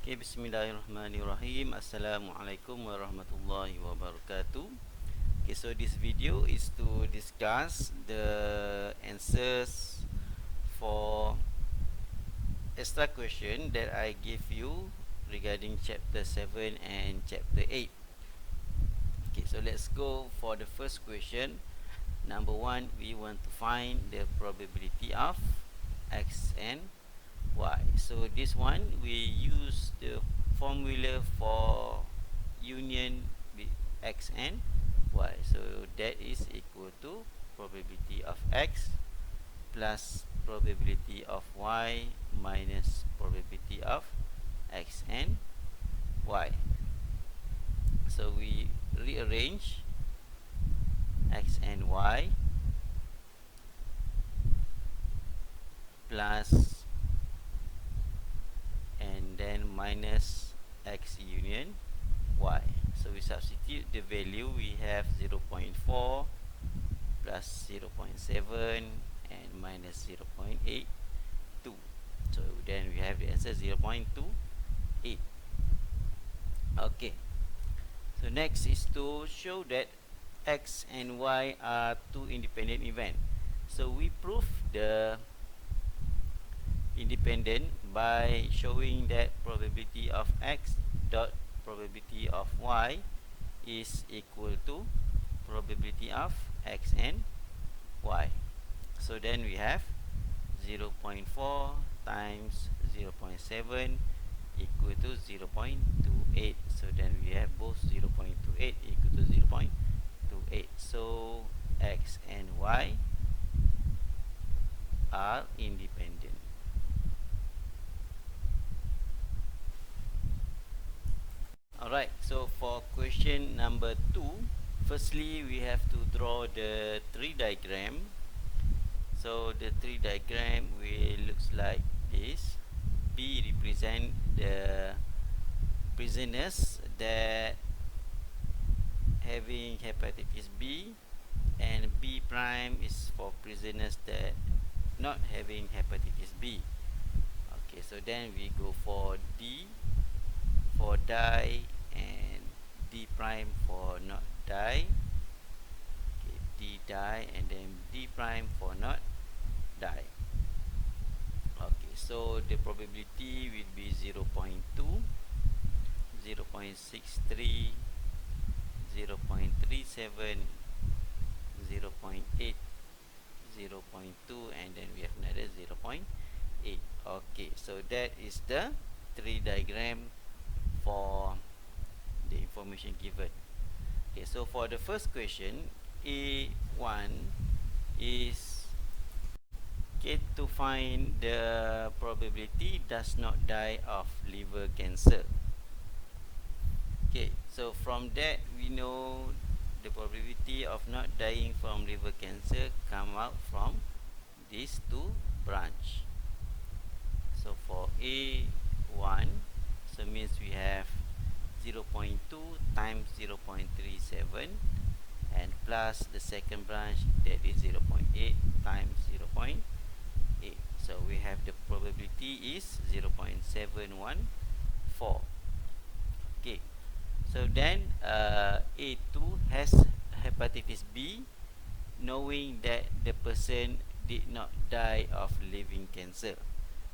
Okay, bismillahirrahmanirrahim. Assalamualaikum warahmatullahi wabarakatuh. Okay, so this video is to discuss the answers for extra question that I give you regarding chapter 7 and chapter 8. Okay, so let's go for the first question. Number 1, we want to find the probability of x and y. So this one we use the formula for union with x and y. So that is equal to probability of x plus probability of y minus probability of x and y. So we rearrange x and y plus and then minus x union y. So we substitute the value. We have 0.4 plus 0.7 and minus 0.82. So then we have the answer 0.28. Okay. So next is to show that x and y are two independent events. So we prove the independent by showing that probability of x dot probability of y is equal to probability of x and y. So then we have 0.4 times 0.7 equal to 0.28. So then we have both 0.28 equal to 0.28. So x and y are independent. Alright, so for question number 2, firstly we have to draw the tree diagram. So the tree diagram will looks like this. B represent the prisoners that having hepatitis B, and B prime is for prisoners that not having hepatitis B. Okay, so then we go for D for die and D prime for not die. Okay, D die and then D prime for not die. Okay, so the probability will be 0.2, 0.63, 0.37, 0.8, 0.2, and then we have another 0.8. Okay, so that is the tree diagram for the information given. Okay, so for the first question, A1 is to find the probability does not die of liver cancer. Okay, so from that we know the probability of not dying from liver cancer come out from these two branch. So for A1, so means we have 0.2 times 0.37 and plus the second branch, that is 0.8 times 0.8. So we have the probability is 0.714. Okay, so then A2 has hepatitis B, knowing that the person did not die of living cancer.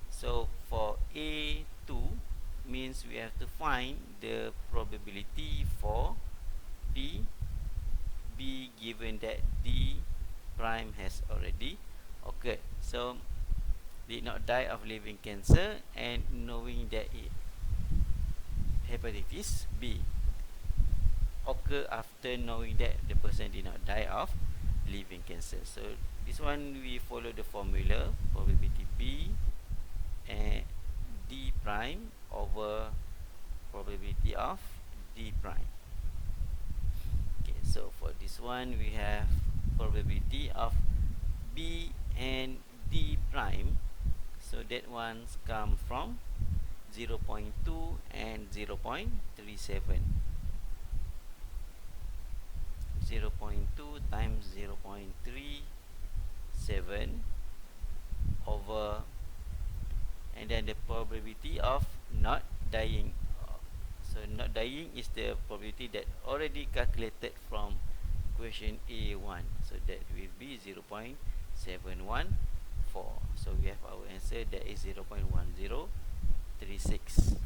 So for A2 means we have to find the probability for B given that D prime has already occurred. So did not die of living cancer and knowing that hepatitis B occur after knowing that the person did not die of living cancer. So this one we follow the formula probability B and D prime over probability of D prime. Okay, so for this one we have probability of B and D prime. So that ones come from 0.2 and 0.37. 0.2 times 0.37 over, and then the probability of not dying. So not dying is the probability that already calculated from question A1. So that will be 0.714. So we have our answer, that is 0.1036.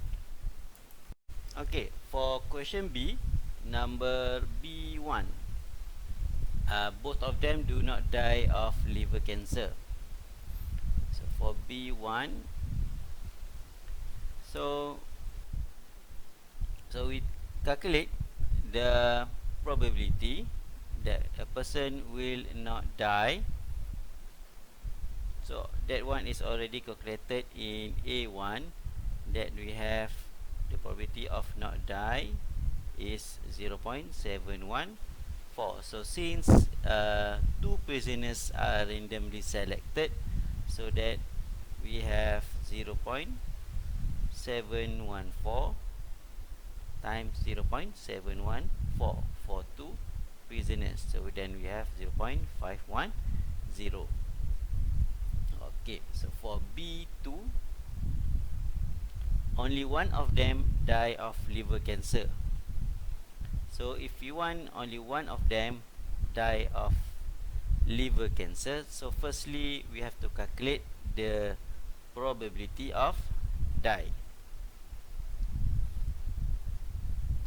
Okay, for question B, number B1, both of them do not die of liver cancer. So for B1, so we calculate the probability that a person will not die. So that one is already calculated in A1, that we have the probability of not die is 0.714. So since two prisoners are randomly selected, so that we have 0.714 times 0.714 for two prisoners. So then we have 0.510. Okay, so for B2, only one of them die of liver cancer. So if you want only one of them die of liver cancer, so firstly we have to calculate the probability of die.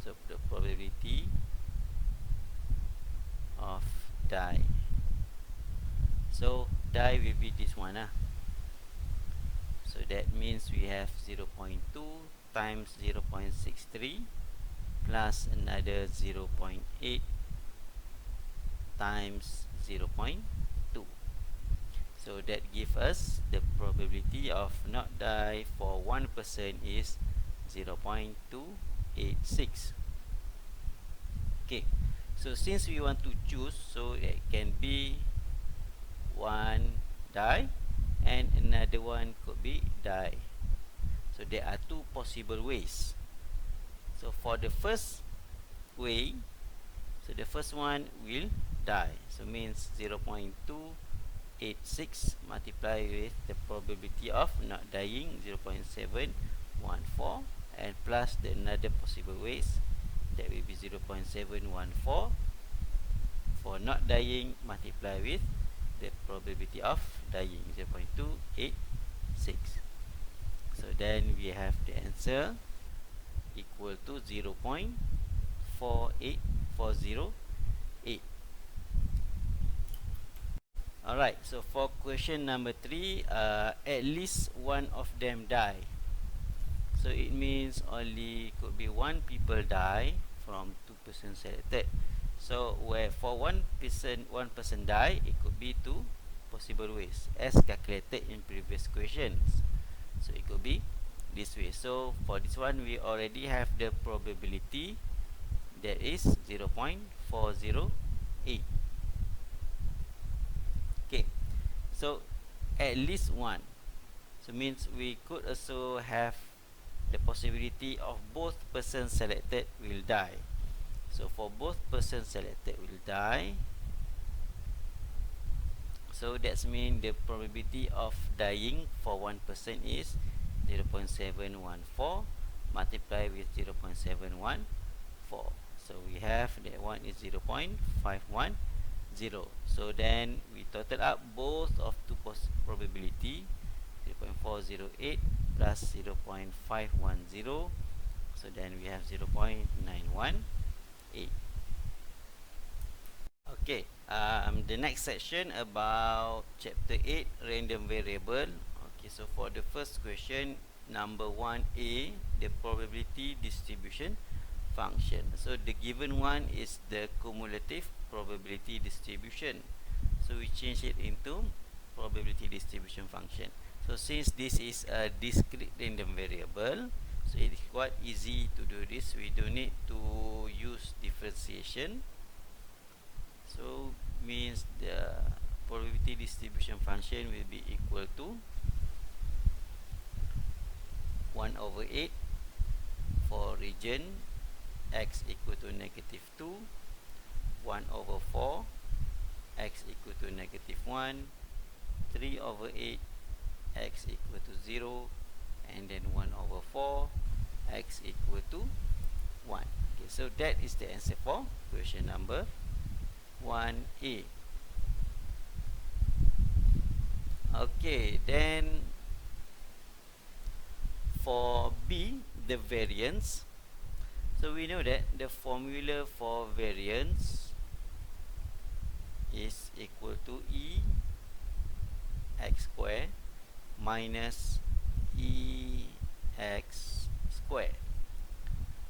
So the probability of die. So die will be this one. So that means we have 0.2 times 0.63 plus another 0.8 times 0.2. So that gives us the probability of not die for one person is 0.286. Okay, so since we want to choose, so it can be one die and another one could be die. So there are two possible ways. So for the first way, so the first one will die. So means 0.286 multiply with the probability of not dying 0.714 and plus the another possible ways, that will be 0.714 for not dying multiply with the probability of dying 0.286. So then we have the answer equal to 0.48408. Alright, so for question number 3, at least one of them die. So it means only could be one people die from two persons selected. So where for one person die, it could be two possible ways as calculated in previous questions. So it could be this way. So for this one, we already have the probability, that is 0.408. Okay, so at least one, so means we could also have the possibility of both persons selected will die. So for both persons selected will die, so that's mean the probability of dying for one person is 0.714 multiply with 0.714. So we have that one is 0.510. So then we total up both of two probability, 0.408 plus 0.510. So then we have 0.918. Okay, the next section about chapter 8, random variable. Okay, so for the first question, number 1A, the probability distribution function. So the given one is the cumulative probability distribution. So we change it into probability distribution function. So since this is a discrete random variable, so it is quite easy to do this. We don't need to use differentiation. So means the probability distribution function will be equal to 1 over 8 for region x equal to negative 2, 1 over 4 x equal to negative 1, 3 over 8 x equal to 0, and then 1 over 4 x equal to 1. Okay, so that is the answer for question number 1a. Okay, then for B, the variance. So we know that the formula for variance is equal to E x square minus E x square.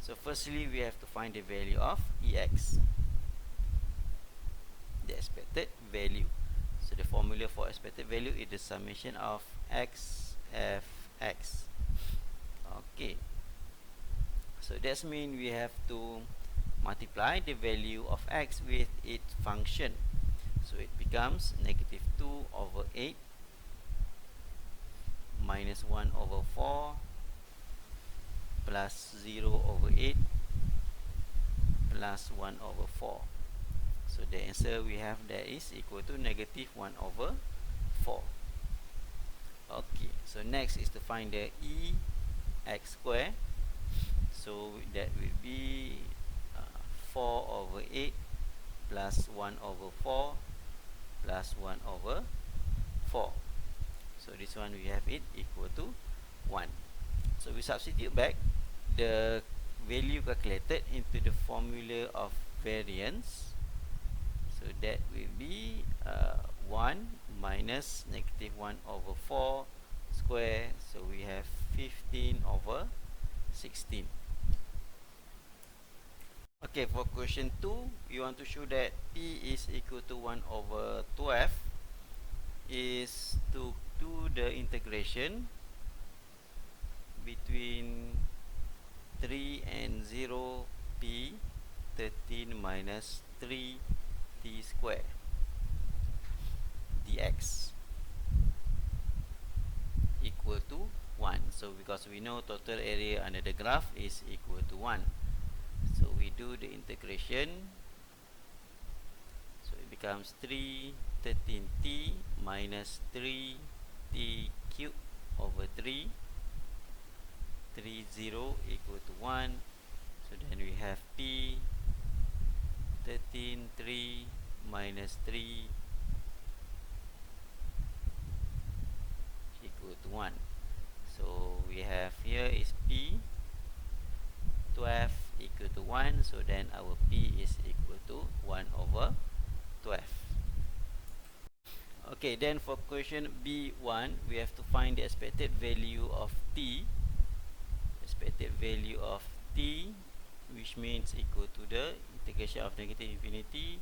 So firstly, we have to find the value of Ex, the expected value. So the formula for expected value is the summation of x f x. Okay. So that means we have to multiply the value of x with its function. So it becomes negative 2 over 8 minus 1 over 4 plus 0 over 8 plus 1 over 4. So the answer we have there is equal to negative 1 over 4. Okay, so next is to find the E x square. So that will be 4 over 8 plus 1 over 4 plus 1 over 4. So this one we have it equal to 1. So we substitute back the value calculated into the formula of variance. So that will be 1 minus negative 1 over 4 square. So we have 15 over 16. Okay, for question 2, we want to show that P is equal to 1 over 12 is to do the integration between 3 and 0 P 13 minus 3 T square dx equal to 1. So because we know total area under the graph is equal to 1. So we do the integration. So it becomes 3 13t minus 3t cubed over 3 0 equal to 1. So then we have P 13 3 minus 3 equal to 1. So we have here is P 12 equal to 1. So then our P is equal to 1 over 12. Okay, then for question B1, we have to find the expected value of T. Expected value of T, which means equal to the integration of negative infinity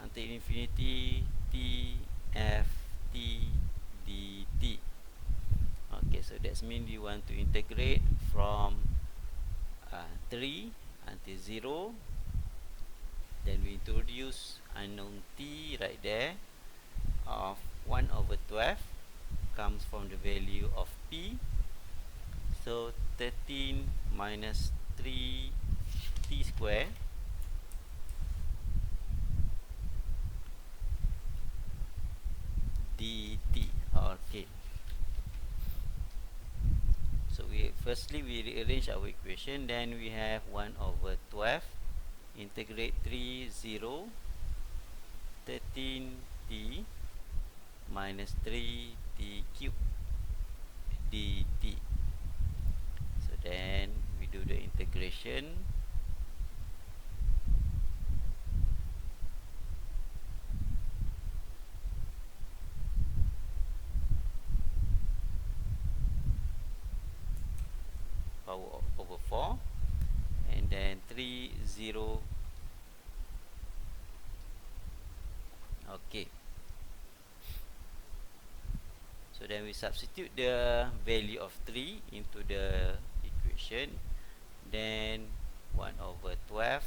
until infinity T f T dt. Okay, so that means we want to integrate from 3 until 0. Then we introduce unknown T right there of 1 over 12 comes from the value of P. So 13 minus 3 T square dt. Okay. So we firstly we rearrange our equation. Then we have 1 over 12 integrate 3 0 13t minus 3t cubed dt. So then we do the integration. Power over 4 and then 3 0. Okay. So then we substitute the value of 3 into the equation. Then 1 over 12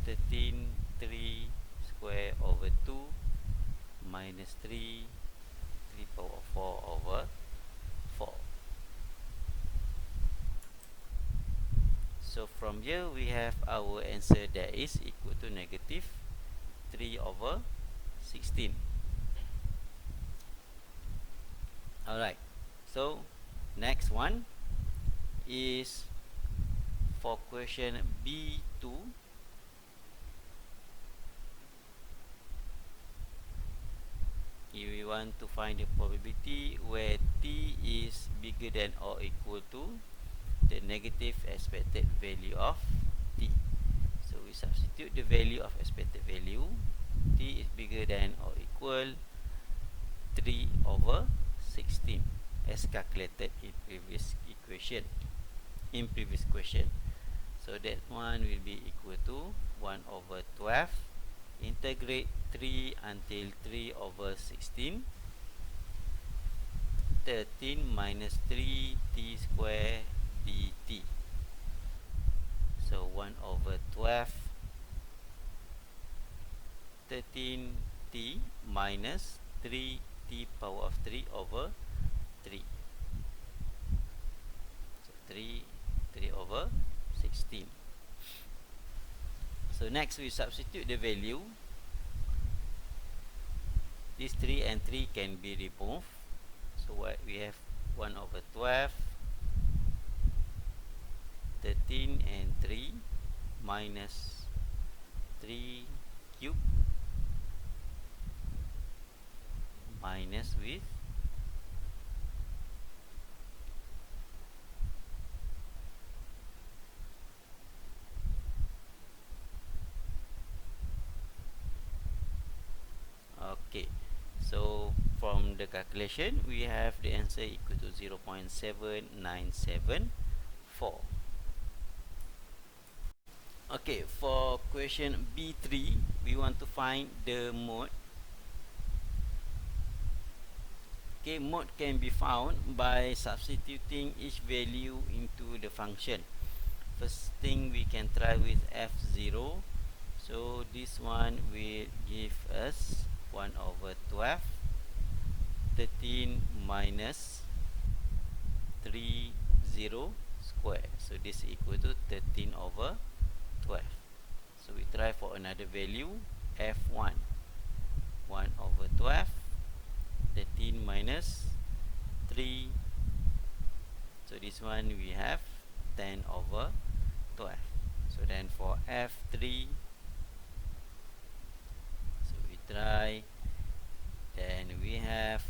13 3 square over 2 minus 3 power 4 over 4. So from here we have our answer that is equal to negative 3 over 16. Alright, so Next one is for question B2. We want to find the probability where t is bigger than or equal to the negative expected value of t. So we substitute the value of expected value. T is bigger than or equal 3 over 16 as calculated in previous equation, in previous question. So that one will be equal to 1 over 12. Integrate 3 until 3 over 16. 13 minus 3 t square dt. So 1 over 12 13t minus 3t power of 3 over 3. So 3 over 16. So next we substitute the value. These 3 and 3 can be removed. So what we have 1 over 12, 13 and 3 minus 3 cube minus with okay. So from the calculation we have the answer equal to 0.7974. Okay, for question B3 we want to find the mode. Okay, mode can be found by substituting each value into the function. First thing we can try with f0. So this one will give us 1 over 12, 13 minus 30 square. So this equal to 13 over 12. So we try for another value, f1. 1 over 12, 13 minus 3. So this one we have 10 over 12. So then for f3, so we try, then we have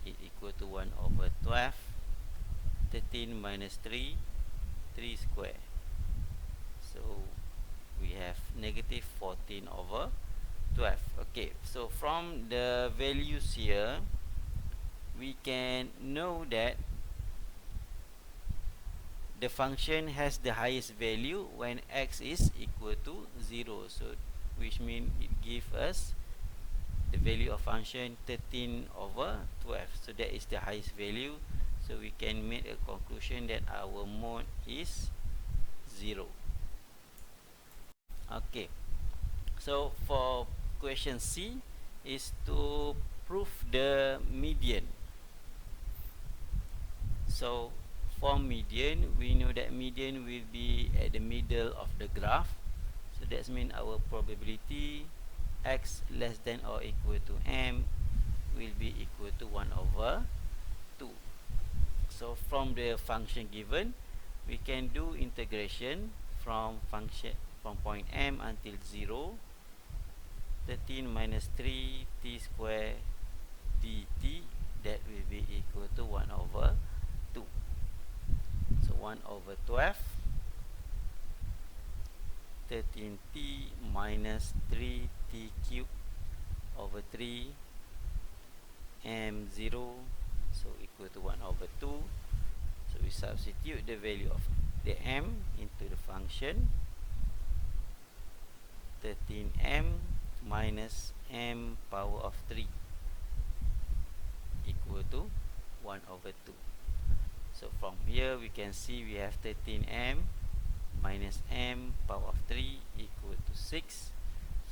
it equal to 1 over 12, 13 minus 3, 3 square. So we have negative 14 over 12. Okay, so from the values here we can know that the function has the highest value when x is equal to 0. So which means it gives us the value of function 13 over 12. So that is the highest value. So we can make a conclusion that our mode is 0. Okay, so for question C is to prove the median. So for median, we know that median will be at the middle of the graph. So that means our probability x less than or equal to m will be equal to 1 over 2. So from the function given, we can do integration from point m until 0. 13 minus 3 t square dt, that will be equal to 1 over 2. So 1 over 12, 13t minus 3t cube over 3 m0, so equal to 1 over 2. So we substitute the value of the m into the function. 13m minus m power of 3 equal to 1 over 2. So from here we can see we have 13m minus m power of 3 equal to 6.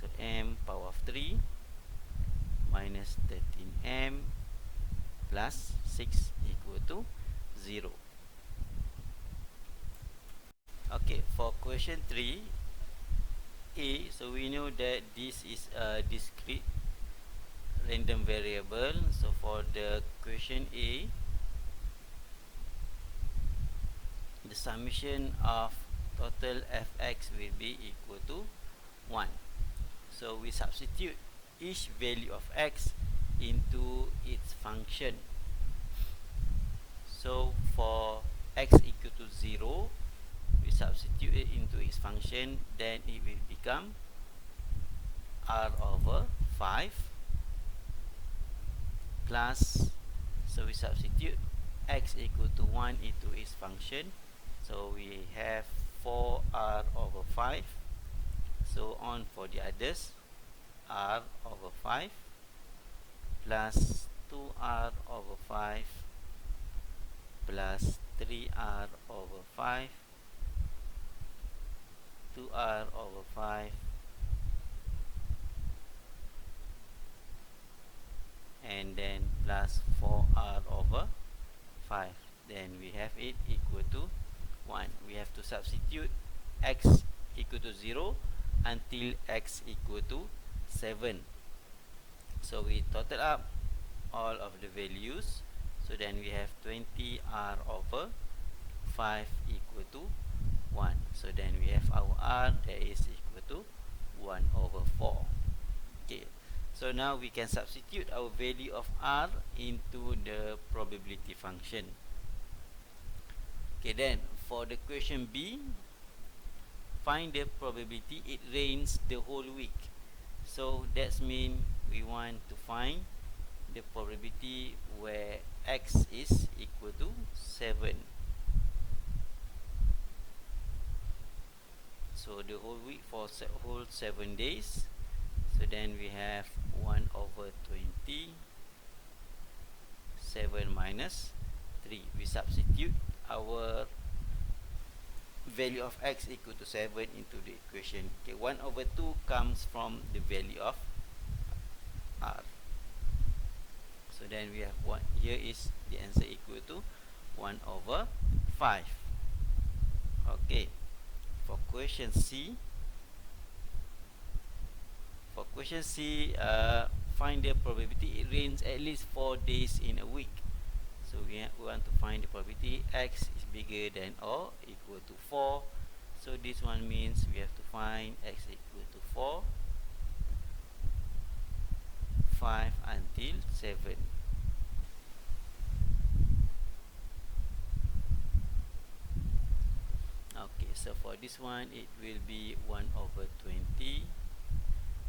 So m power of 3 minus 13m plus 6 equal to 0. Okay, for question 3a, so we know that this is a discrete random variable. So for the question A, the summation of total fx will be equal to 1. So we substitute each value of x into its function. So for x equal to 0, we substitute it into its function, then it will become r over 5 plus, so we substitute x equal to 1 into its function, so we have 4r over 5, so on for the others, r over 5 plus 2r over 5 plus 3r over 5, 2r over 5, and then plus 4r over 5. Then we have it equal to 1. We have to substitute x equal to 0 until x equal to 7. So we total up all of the values. So then we have 20r over 5 equal to 1. So then we have our r that is equal to 1 over 4. Okay. So now we can substitute our value of r into the probability function. Okay, then for the question B, find the probability it rains the whole week. So that means we want to find the probability where x is equal to 7. So the whole week for whole 7 days. So then we have 1 over 20, 7 minus 3. We substitute our value of x equal to 7 into the equation. Okay, 1 over 2 comes from the value of r. So then we have 1. Here is the answer equal to 1 over 5. Okay. For question C, find the probability it rains at least 4 days in a week. So we want to find the probability x is bigger than or equal to 4. So this one means we have to find x equal to 4, 5 until 7. Okay, so for this one it will be 1 over 20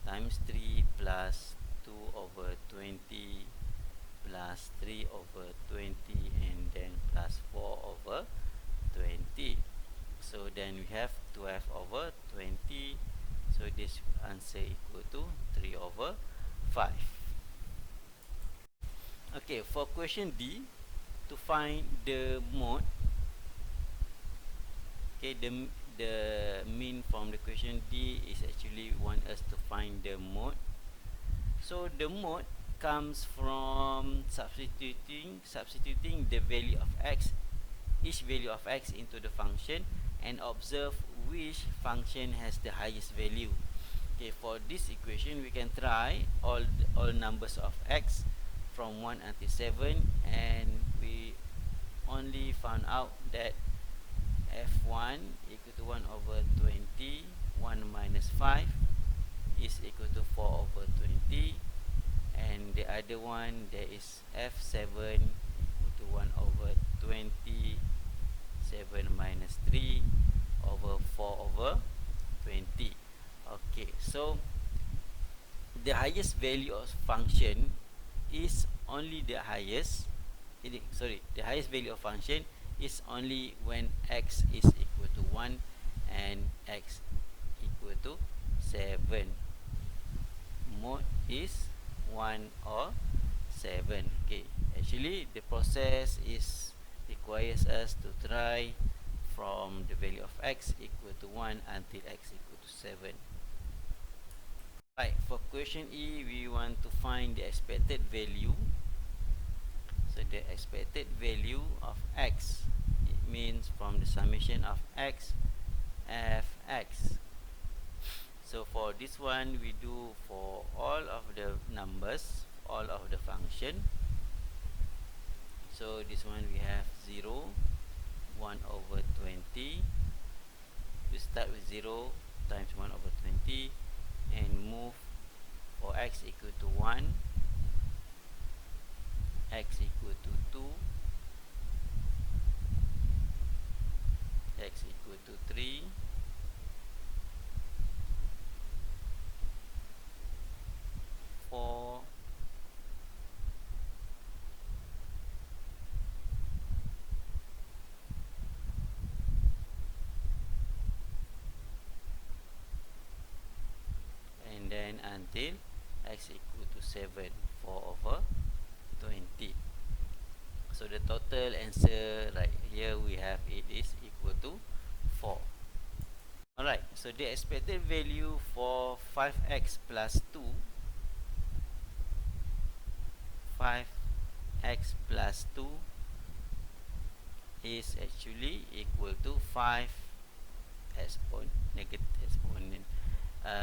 times 3 plus 2 over 20 plus 3 over 20 and then plus 4 over 20. So then we have 12 over 20. So this answer equal to 3 over 5. Okay, for question D, to find the mode, okay, the mean from the question D is actually want us to find the mode. So the mode comes from substituting the value of x, each value of x into the function, and observe which function has the highest value. Okay, for this equation we can try all numbers of x from 1 until 7, and we only found out that f1 equal to 1 over 20, 1 minus 5 is equal to 4 over 20, and the other one there is f7 equal to 1 over 20, 7 minus 3 over 4 over 20. Okay, so the highest value of function is only the highest, the highest value of function is only when x is equal to 1 and x equal to 7. Mode is 1 or 7. Okay, actually the process requires us to try from the value of x equal to 1 until x equal to 7. Right, for question E, we want to find the expected value. So the expected value of x, it means from the summation of x, fx. So for this one, we do for all of the numbers, all of the function. So this one we have 0, 1 1 over 20. We start with 0 times 1 over 20 and move for x equal to 1, x equal to 2, x equal to 3, four, and then until x equal to 7, 4 over 20. So the total answer right here we have it is equal to 4. Alright, so the expected value for 5x plus 2, 5x plus 2 is actually equal to 5 negative exponent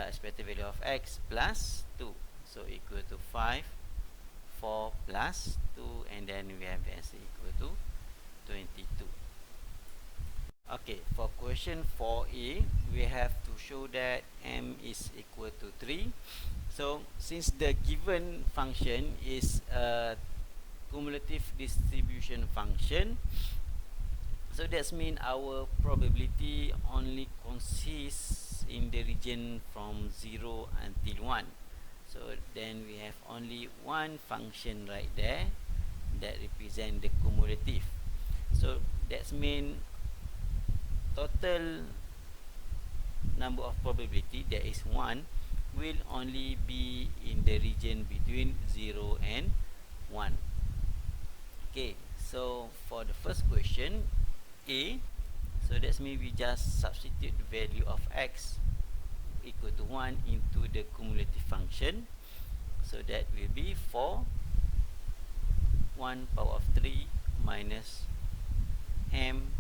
expected value of x plus 2, so equal to 5, 4 plus 2, and then we have the answer equal to 22. Okay, for question 4a, we have to show that m is equal to 3. So since the given function is a cumulative distribution function, so that means our probability only consists in the region from 0 until 1. So then we have only one function right there that represent the cumulative. So that means total number of probability, that is 1, will only be in the region between 0 and 1. Okay, so for the first question A, so that means we just substitute the value of x equal to 1 into the cumulative function. So that will be 4 1 power of 3 minus m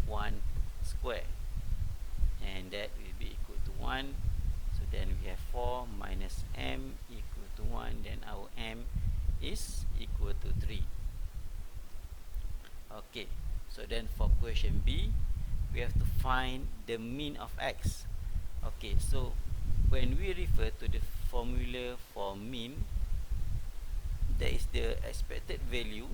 1 square, and that will be equal to 1. So then we have 4 minus m equal to 1, then our m is equal to 3. Okay, so then for question B, we have to find the mean of x. Okay, so when we refer to the formula for mean, that is the expected value,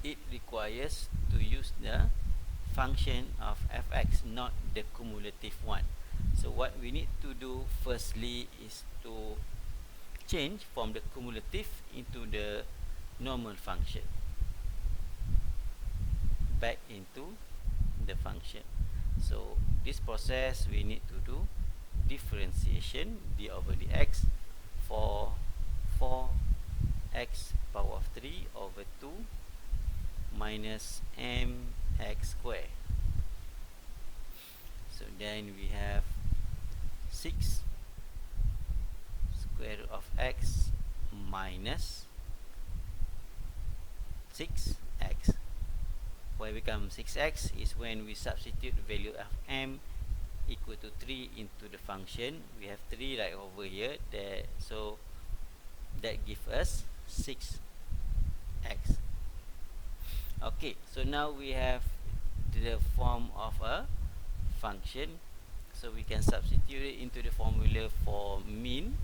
it requires to use the function of fx, not the cumulative one. So what we need to do firstly is to change from the cumulative into the normal function, back into the function. So this process we need to do differentiation d over dx for 4x power of 3 over 2 minus mx square. So then we have 6 square root of x minus 6x. Why become 6x is when we substitute the value of m equal to 3 into the function. We have 3 right over here, so that gives us 6x. Okay, so now we have the form of a function, so we can substitute it into the formula for mean.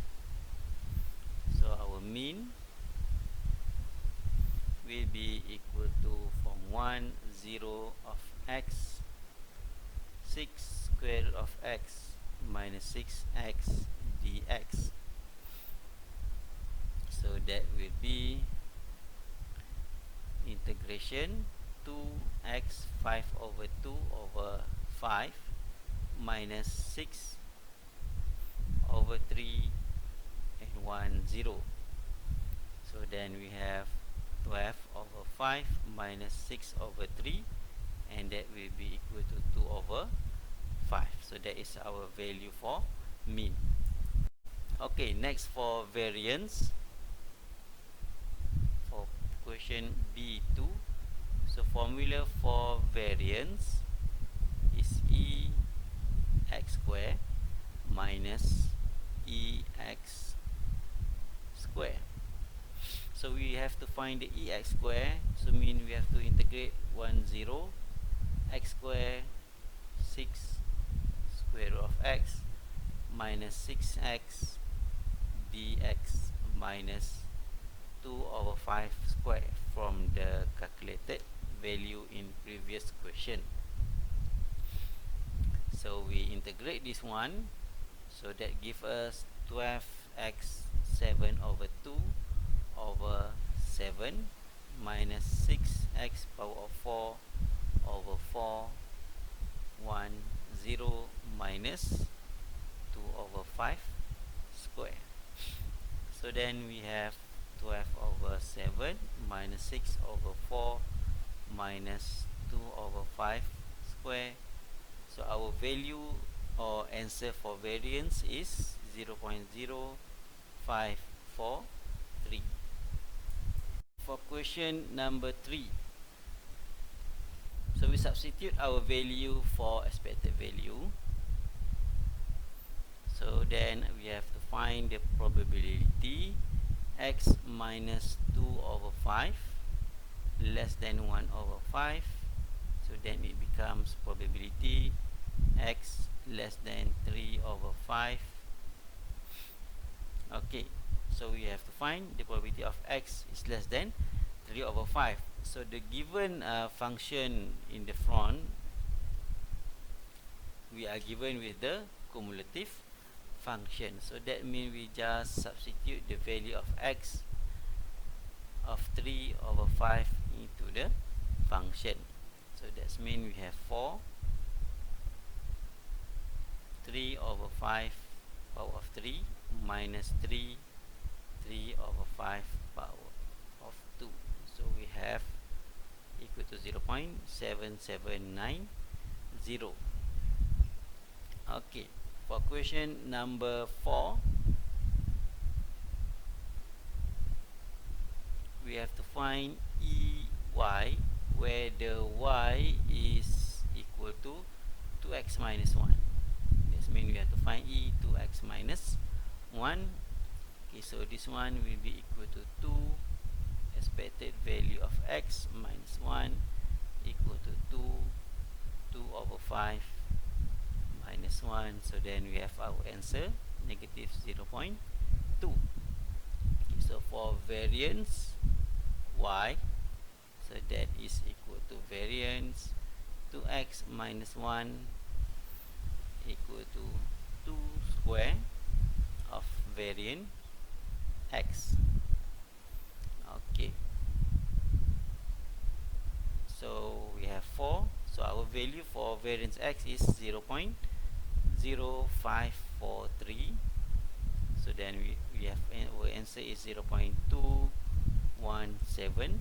So our mean will be equal to from 1 0 of x 6 square root of x minus 6x dx. So that will be integration 2x 5 over 2 over 5 minus 6 over 3 and 1 0. So then we have 12 over 5 minus 6 over 3, and that will be equal to 2 over 5. So that is our value for mean. Okay, next for variance. For question B2, so formula for variance is ex square minus ex square. So we have to find the ex square, so mean we have to integrate 1 0 x square 6 square root of x minus 6x dx minus 2 over 5 square from the calculated value in previous question. So we integrate this one, so that gives us 12x 7 over 2 over 7 minus 6x power of 4 over 4 1 0 minus 2 over 5 square. So then we have 12 over 7 minus 6 over 4 minus 2 over 5 square. So our value or answer for variance is 0.0543. For question number 3, so we substitute our value for expected value. So then we have to find the probability x minus 2 over 5 less than 1 over 5. So then it becomes probability x less than 3 over 5. Okay, so we have to find the probability of x is less than 3 over 5. So the given function in the front, we are given with the cumulative function. So that means we just substitute the value of x of 3 over 5 into the function. So that means we have 4 3 over 5 power of 3 minus 3 3 over 5 power of 2. So we have equal to 0.7790. Okay, for question number 4, we have to find EY, where the y is equal to 2x minus 1. This means we have to find E 2x minus 1. Okay, so this one will be equal to 2 expected value of x minus 1 equal to 2 over 5 minus 1. So then we have our answer negative 0.2. Okay, so for variance y, so that is equal to variance 2x minus 1 equal to 2 square of variance x. Okay, so we have 4. So our value for variance x is 0.0543. So then we have our answer is 0.217